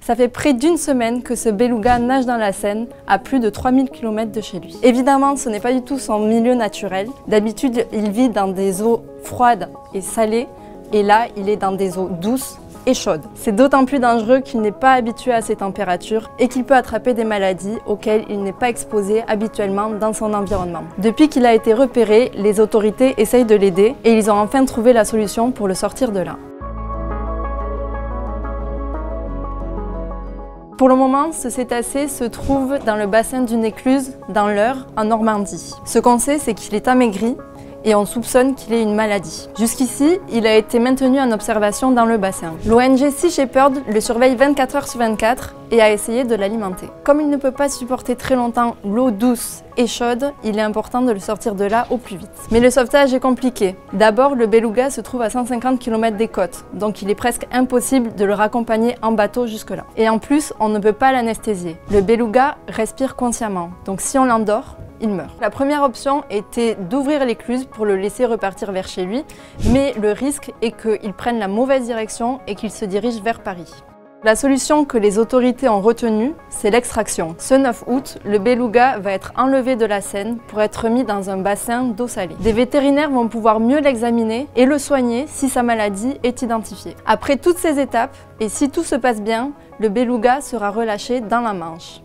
Ça fait près d'une semaine que ce beluga nage dans la Seine, à plus de 3000 km de chez lui. Évidemment, ce n'est pas du tout son milieu naturel. D'habitude, il vit dans des eaux froides et salées, et là, il est dans des eaux douces et chaudes. C'est d'autant plus dangereux qu'il n'est pas habitué à ces températures et qu'il peut attraper des maladies auxquelles il n'est pas exposé habituellement dans son environnement. Depuis qu'il a été repéré, les autorités essayent de l'aider et ils ont enfin trouvé la solution pour le sortir de là. Pour le moment, ce cétacé se trouve dans le bassin d'une écluse dans l'Eure, en Normandie. Ce qu'on sait, c'est qu'il est amaigri et on soupçonne qu'il ait une maladie. Jusqu'ici, il a été maintenu en observation dans le bassin. L'ONG Sea Shepherd le surveille 24 heures sur 24 et a essayé de l'alimenter. Comme il ne peut pas supporter très longtemps l'eau douce et chaude, il est important de le sortir de là au plus vite. Mais le sauvetage est compliqué. D'abord, le beluga se trouve à 150 km des côtes, donc il est presque impossible de le raccompagner en bateau jusque-là. Et en plus, on ne peut pas l'anesthésier. Le beluga respire consciemment, donc si on l'endort, il meurt. La première option était d'ouvrir l'écluse pour le laisser repartir vers chez lui, mais le risque est qu'il prenne la mauvaise direction et qu'il se dirige vers Paris. La solution que les autorités ont retenue, c'est l'extraction. Ce 9 août, le beluga va être enlevé de la Seine pour être mis dans un bassin d'eau salée. Des vétérinaires vont pouvoir mieux l'examiner et le soigner si sa maladie est identifiée. Après toutes ces étapes, et si tout se passe bien, le beluga sera relâché dans la Manche.